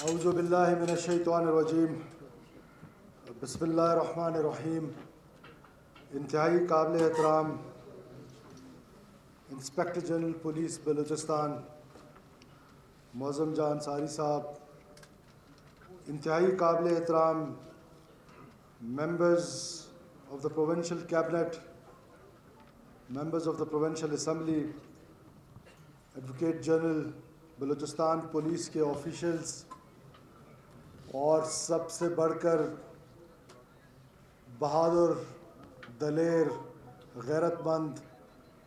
اعوذ باللہ من الشیطان الرجیم بسم اللہ الرحمن الرحیم۔ انتہائی قابل احترام انسپکٹر جنرل پولیس بلوچستان معظم جان انصاری صاحب، انتہائی قابل احترام members of the provincial cabinet, members of the provincial assembly, advocate general Balochistan police کے آفیشلز، اور سب سے بڑھ کر بہادر، دلیر، غیرت مند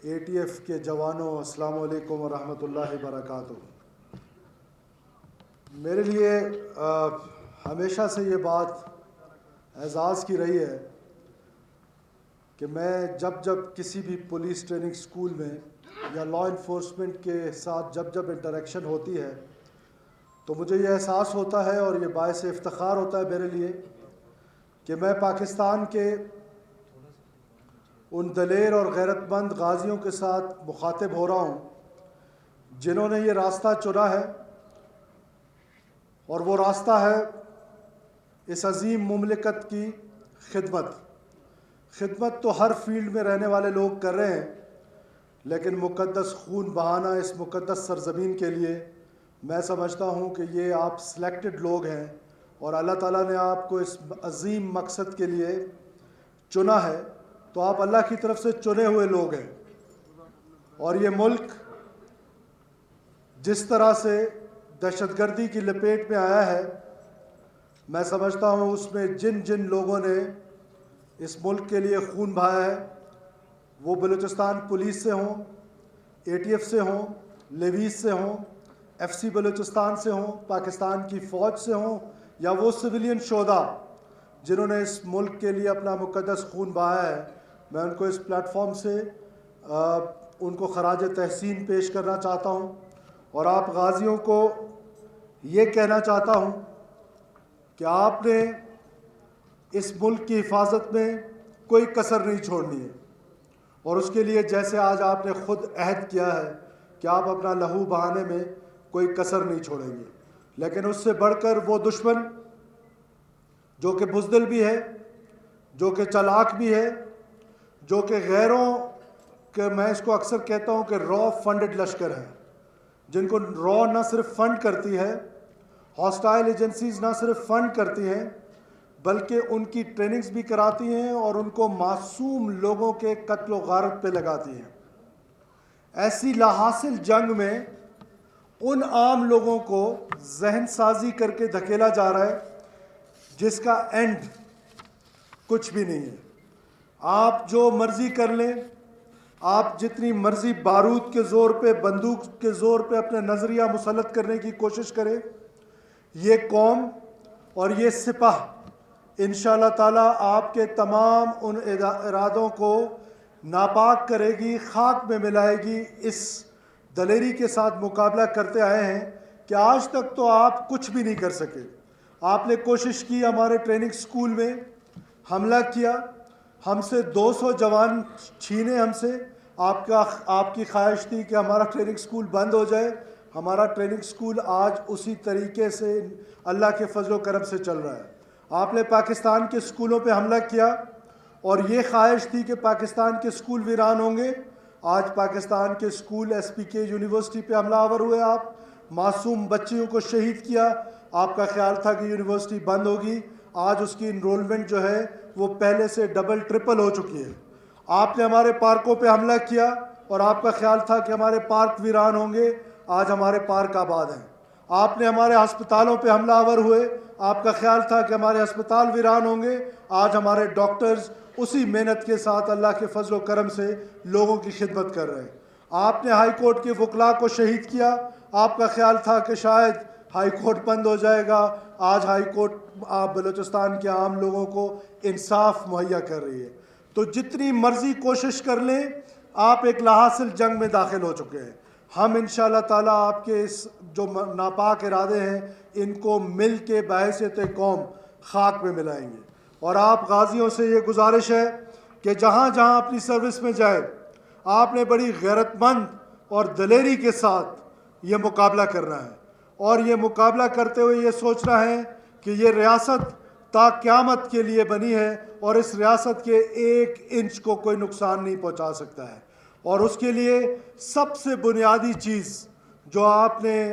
ATF کے جوانوں، السلام علیکم ورحمۃ اللہ وبرکاتہ۔ میرے لیے ہمیشہ سے یہ بات اعزاز کی رہی ہے کہ میں جب کسی بھی پولیس ٹریننگ سکول میں یا لا انفورسمنٹ کے ساتھ جب انٹریکشن ہوتی ہے تو مجھے یہ احساس ہوتا ہے اور یہ باعث افتخار ہوتا ہے میرے لیے کہ میں پاکستان کے ان دلیر اور غیرت مند غازیوں کے ساتھ مخاطب ہو رہا ہوں جنہوں نے یہ راستہ چنا ہے، اور وہ راستہ ہے اس عظیم مملکت کی خدمت تو ہر فیلڈ میں رہنے والے لوگ کر رہے ہیں، لیکن مقدس خون بہانا اس مقدس سرزمین کے لیے میں سمجھتا ہوں کہ یہ آپ سلیکٹڈ لوگ ہیں، اور اللہ تعالیٰ نے آپ کو اس عظیم مقصد کے لیے چنا ہے، تو آپ اللہ کی طرف سے چنے ہوئے لوگ ہیں۔ اور یہ ملک جس طرح سے دہشت گردی کی لپیٹ میں آیا ہے، میں سمجھتا ہوں اس میں جن لوگوں نے اس ملک کے لیے خون بہایا ہے، وہ بلوچستان پولیس سے ہوں، ATF سے ہوں، لیویز سے ہوں، FC بلوچستان سے ہوں، پاکستان کی فوج سے ہوں، یا وہ سویلین شہداء جنہوں نے اس ملک کے لیے اپنا مقدس خون بہایا ہے، میں ان کو اس پلیٹ فارم سے ان کو خراج تحسین پیش کرنا چاہتا ہوں، اور آپ غازیوں کو یہ کہنا چاہتا ہوں کہ آپ نے اس ملک کی حفاظت میں کوئی کسر نہیں چھوڑنی ہے، اور اس کے لیے جیسے آج آپ نے خود عہد کیا ہے کہ آپ اپنا لہو بہانے میں کوئی کسر نہیں چھوڑیں گے۔ لیکن اس سے بڑھ کر وہ دشمن جو کہ بزدل بھی ہے، جو کہ چالاک بھی ہے، جو کہ غیروں کہ میں اس کو اکثر کہتا ہوں کہ را فنڈڈ لشکر ہے، جن کو را نہ صرف فنڈ کرتی ہے، ہاسٹائل ایجنسیز نہ صرف فنڈ کرتی ہیں بلکہ ان کی ٹریننگز بھی کراتی ہیں اور ان کو معصوم لوگوں کے قتل و غارت پہ لگاتی ہیں۔ ایسی لاحاصل جنگ میں ان عام لوگوں کو ذہن سازی کر کے دھکیلا جا رہا ہے جس کا اینڈ کچھ بھی نہیں ہے۔ آپ جو مرضی کر لیں، آپ جتنی مرضی بارود کے زور پہ، بندوق کے زور پہ اپنے نظریہ مسلط کرنے کی کوشش کریں، یہ قوم اور یہ سپاہ انشاءاللہ تعالیٰ آپ کے تمام ان ارادوں کو ناپاک کرے گی، خاک میں ملائے گی۔ اس دلیری کے ساتھ مقابلہ کرتے آئے ہیں کہ آج تک تو آپ کچھ بھی نہیں کر سکے۔ آپ نے کوشش کی، ہمارے ٹریننگ سکول میں حملہ کیا، ہم سے 200 جوان چھینے ہم سے۔ آپ کی خواہش تھی کہ ہمارا ٹریننگ سکول بند ہو جائے۔ ہمارا ٹریننگ سکول آج اسی طریقے سے اللہ کے فضل و کرم سے چل رہا ہے۔ آپ نے پاکستان کے سکولوں پہ حملہ کیا اور یہ خواہش تھی کہ پاکستان کے سکول ویران ہوں گے۔ آج پاکستان کے سکول SPK یونیورسٹی پہ حملہ آور ہوئے، آپ معصوم بچیوں کو شہید کیا۔ آپ کا خیال تھا کہ یونیورسٹی بند ہوگی، آج اس کی انرولمنٹ جو ہے وہ پہلے سے ڈبل ٹرپل ہو چکی ہے۔ آپ نے ہمارے پارکوں پہ حملہ کیا اور آپ کا خیال تھا کہ ہمارے پارک ویران ہوں گے، آج ہمارے پارک آباد ہیں۔ آپ نے ہمارے ہسپتالوں پہ حملہ آور ہوئے، آپ کا خیال تھا کہ ہمارے ہسپتال ویران ہوں گے، آج ہمارے ڈاکٹرز اسی محنت کے ساتھ اللہ کے فضل و کرم سے لوگوں کی خدمت کر رہے ہیں۔ آپ نے ہائی کورٹ کے وکلاء کو شہید کیا، آپ کا خیال تھا کہ شاید ہائی کورٹ بند ہو جائے گا، آج ہائی کورٹ بلوچستان کے عام لوگوں کو انصاف مہیا کر رہی ہے۔ تو جتنی مرضی کوشش کر لیں، آپ ایک لاحاصل جنگ میں داخل ہو چکے ہیں۔ ہم انشاءاللہ تعالیٰ آپ کے اس جو ناپاک ارادے ہیں ان کو مل کے بحیثیت قوم خاک میں ملائیں گے، اور آپ غازیوں سے یہ گزارش ہے کہ جہاں جہاں اپنی سروس میں جائے، آپ نے بڑی غیرت مند اور دلیری کے ساتھ یہ مقابلہ کرنا ہے، اور یہ مقابلہ کرتے ہوئے یہ سوچنا ہے کہ یہ ریاست تا قیامت کے لیے بنی ہے اور اس ریاست کے 1 انچ کو کوئی نقصان نہیں پہنچا سکتا ہے. اور اس کے لیے سب سے بنیادی چیز جو آپ نے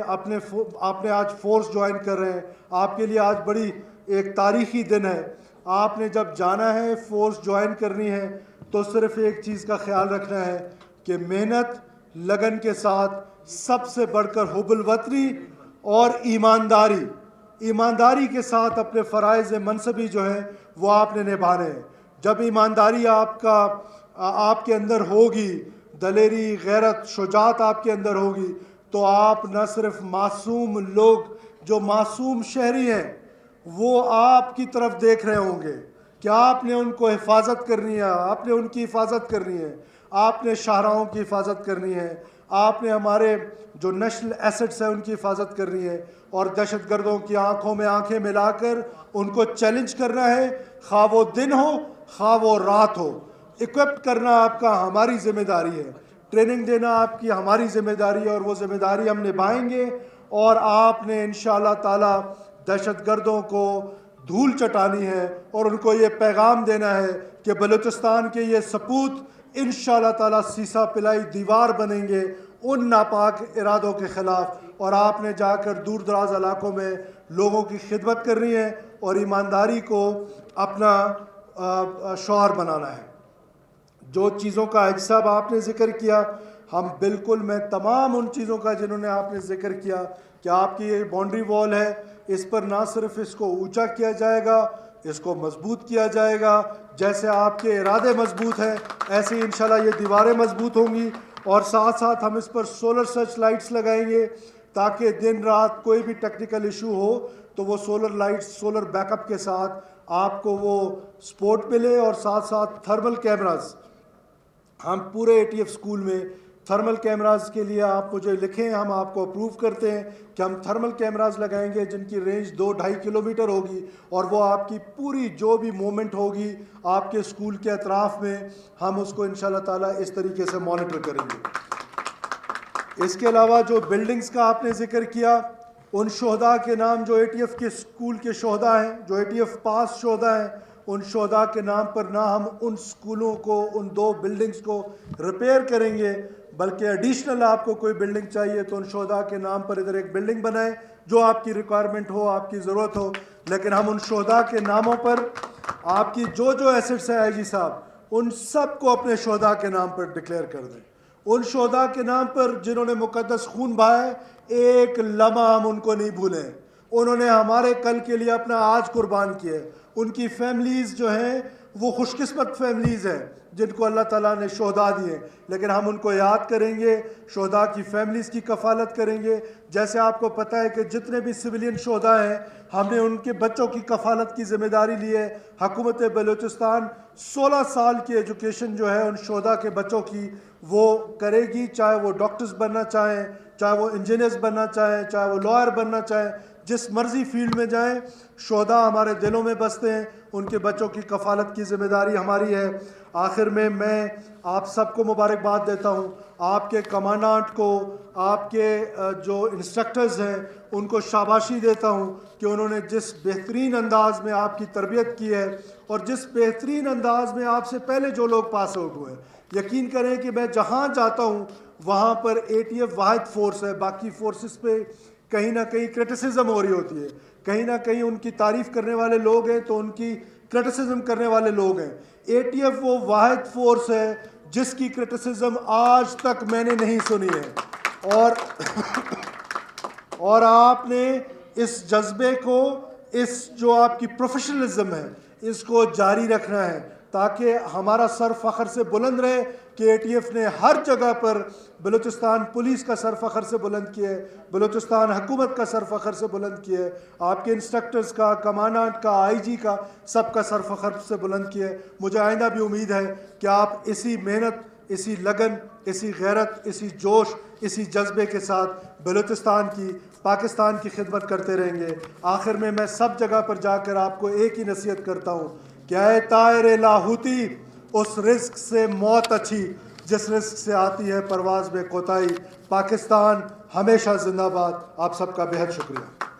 آج فورس جوائن کر رہے ہیں, آپ کے لیے آج بڑی ایک تاریخی دن ہے. آپ نے جب جانا ہے فورس جوائن کرنی ہے تو صرف ایک چیز کا خیال رکھنا ہے کہ محنت, لگن کے ساتھ, سب سے بڑھ کر حب الوطنی اور ایمانداری کے ساتھ اپنے فرائض منصبی جو ہیں وہ آپ نے نبھانے ہیں. جب ایمانداری آپ کے اندر ہوگی, دلیری, غیرت, شجاعت آپ کے اندر ہوگی, تو آپ نہ صرف معصوم لوگ جو معصوم شہری ہیں وہ آپ کی طرف دیکھ رہے ہوں گے کہ آپ نے ان کو حفاظت کرنی ہے, آپ نے ان کی حفاظت کرنی ہے, آپ نے شاہراہوں کی حفاظت کرنی ہے, آپ نے ہمارے جو نیشنل ایسٹس ہیں ان کی حفاظت کرنی ہے, اور دہشت گردوں کی آنکھوں میں آنکھیں ملا کر ان کو چیلنج کرنا ہے, خواہ وہ دن ہو خواہ وہ رات ہو. اکوپڈ کرنا آپ کا ہماری ذمہ داری ہے, ٹریننگ دینا آپ کی ہماری ذمہ داری ہے, اور وہ ذمہ داری ہم نبھائیں گے. اور آپ نے انشاءاللہ تعالی دہشت گردوں کو دھول چٹانی ہے اور ان کو یہ پیغام دینا ہے کہ بلوچستان کے یہ سپوت انشاءاللہ تعالی سیسا پلائی دیوار بنیں گے ان ناپاک ارادوں کے خلاف. اور آپ نے جا کر دور دراز علاقوں میں لوگوں کی خدمت کرنی ہے اور ایمانداری کو اپنا شعار بنانا ہے. جو چیزوں کا حاجی صاحب آپ نے ذکر کیا, ہم بالکل, میں تمام ان چیزوں کا جنہوں نے آپ نے ذکر کیا کہ آپ کی یہ باؤنڈری وال ہے, اس پر نہ صرف اس کو اونچا کیا جائے گا, اس کو مضبوط کیا جائے گا. جیسے آپ کے ارادے مضبوط ہیں ایسے ہی انشاءاللہ یہ دیواریں مضبوط ہوں گی. اور ساتھ ساتھ ہم اس پر سولر سرچ لائٹس لگائیں گے تاکہ دن رات کوئی بھی ٹیکنیکل ایشو ہو تو وہ solar lights, solar back up کے ساتھ آپ کو وہ سپورٹ ملے. اور ساتھ ساتھ تھرمل کیمراز, ہم پورے اے ٹی ایف اسکول میں تھرمل کیمراز کے لیے آپ مجھے لکھیں, ہم آپ کو اپروو کرتے ہیں کہ ہم تھرمل کیمراز لگائیں گے جن کی رینج 2-2.5 کلومیٹر ہوگی, اور وہ آپ کی پوری جو بھی موومنٹ ہوگی آپ کے اسکول کے اطراف میں ہم اس کو انشاءاللہ تعالیٰ اس طریقے سے مانیٹر کریں گے. اس کے علاوہ جو بلڈنگز کا آپ نے ذکر کیا, ان شہداء کے نام جو اے ٹی ایف کے اسکول کے شہداء ہیں, جو اے ٹی ایف پاس شہداء ہیں, ان شہداء کے نام پر نہ ہم ان اسکولوں کو, ان 2 بلڈنگز کو ریپیئر کریں گے, بلکہ ایڈیشنل آپ کو کوئی بلڈنگ چاہیے تو ان شہداء کے نام پر ادھر ایک بلڈنگ بنائیں جو آپ کی ریکوائرمنٹ ہو, آپ کی ضرورت ہو. لیکن ہم ان شہداء کے ناموں پر آپ کی جو ایسٹس ہیں آئی جی صاحب, ان سب کو اپنے شہداء کے نام پر ڈکلیئر کر دیں. ان شہداء کے نام پر جنہوں نے مقدس خون بہایا ہے, ایک لمحہ ہم ان کو نہیں بھولیں. انہوں نے ہمارے کل کے لیے اپنا آج قربان کیا ہے. ان کی فیملیز جو ہیں وہ خوش قسمت فیملیز ہیں جن کو اللہ تعالیٰ نے شہداء دیے, لیکن ہم ان کو یاد کریں گے, شہداء کی فیملیز کی کفالت کریں گے. جیسے آپ کو پتہ ہے کہ جتنے بھی سویلین شہداء ہیں ہم نے ان کے بچوں کی کفالت کی ذمہ داری لی ہے. حکومت بلوچستان 16 سال کی ایجوکیشن جو ہے ان شہداء کے بچوں کی وہ کرے گی, چاہے وہ ڈاکٹرز بننا چاہیں, چاہے وہ انجینئرز بننا چاہیں, چاہے وہ لائر بننا چاہیں, جس مرضی فیلڈ میں جائیں. شہداء ہمارے دلوں میں بستے ہیں, ان کے بچوں کی کفالت کی ذمہ داری ہماری ہے. آخر میں آپ سب کو مبارکباد دیتا ہوں, آپ کے کمانڈانٹ کو, آپ کے جو انسٹرکٹرز ہیں ان کو شاباشی دیتا ہوں کہ انہوں نے جس بہترین انداز میں آپ کی تربیت کی ہے اور جس بہترین انداز میں آپ سے پہلے جو لوگ پاس آؤٹ ہوئے. یقین کریں کہ میں جہاں جاتا ہوں وہاں پر اے ٹی ایف واحد فورس ہے, باقی فورسز پہ کہیں نہ کہیں کرٹیسزم ہو رہی ہوتی ہے, کہیں نہ کہیں ان کی تعریف کرنے والے لوگ ہیں تو ان کی کرٹیسزم کرنے والے لوگ ہیں. اے ٹی ایف وہ واحد فورس ہے جس کی کرٹیسزم آج تک میں نے نہیں سنی ہے. اور آپ نے اس جذبے کو, اس جو آپ کی پروفیشنلزم ہے, اس کو جاری رکھنا ہے تاکہ ہمارا سر فخر سے بلند رہے کہ اے ٹی ایف نے ہر جگہ پر بلوچستان پولیس کا سر فخر سے بلند کیا ہے, بلوچستان حکومت کا سر فخر سے بلند کیا ہے, آپ کے انسٹرکٹرز کا, کمانڈانٹ کا, آئی جی کا, سب کا سر فخر سے بلند کیا ہے. مجھے آئندہ بھی امید ہے کہ آپ اسی محنت, اسی لگن, اسی غیرت, اسی جوش, اسی جذبے کے ساتھ بلوچستان کی, پاکستان کی خدمت کرتے رہیں گے. آخر میں سب جگہ پر جا کر آپ کو ایک ہی نصیحت کرتا ہوں کہ اے طائر لاہوتی, اس رزق سے موت اچھی, جس رزق سے آتی ہے پرواز میں کوتاہی، پاکستان ہمیشہ زندہ باد۔ آپ سب کا بہت شکریہ۔